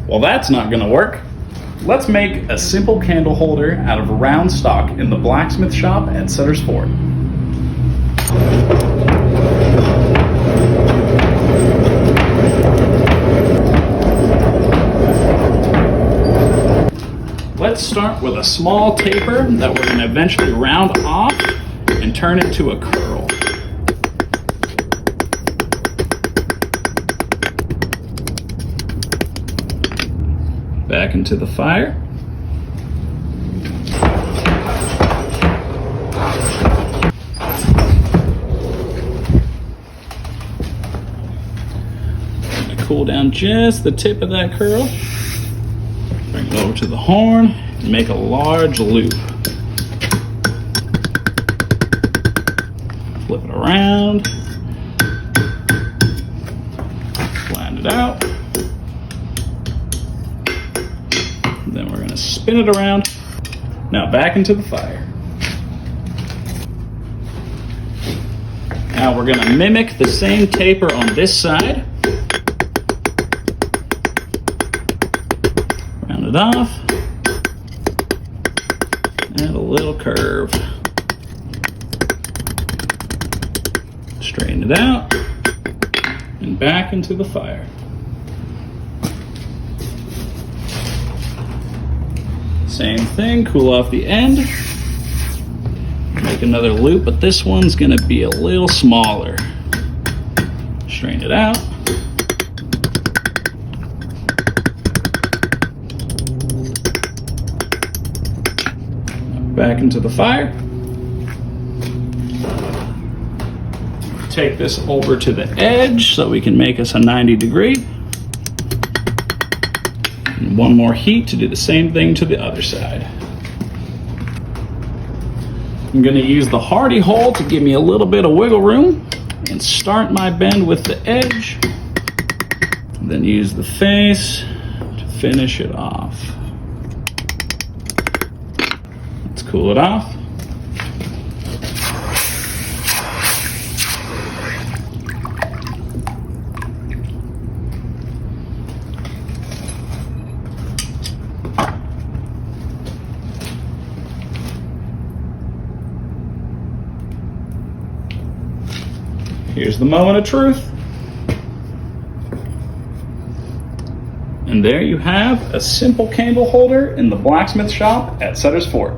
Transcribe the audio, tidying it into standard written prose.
Well, that's not gonna work. Let's make a simple candle holder out of round stock in the blacksmith shop at Sutter's Fort. Let's start with a small taper that we're going to eventually round off and turn into a curl. Back into the fire. I'm going to cool down just the tip of that curl. Bring it over to the horn and make a large loop. Flip it around. Flatten it out. And then we're going to spin it around. Now back into the fire. Now we're going to mimic the same taper on this side. Round it off. And a little curve. Straighten it out. And back into the fire. Same thing, cool off the end. Make another loop, but this one's gonna be a little smaller. Straighten it out. Back into the fire. Take this over to the edge so we can make us a 90-degree. And one more heat to do the same thing to the other side. I'm going to use the hardy hole to give me a little bit of wiggle room and start my bend with the edge. And then use the face to finish it off. Let's cool it off. Here's the moment of truth. And there you have a simple candle holder in the blacksmith shop at Sutter's Fort.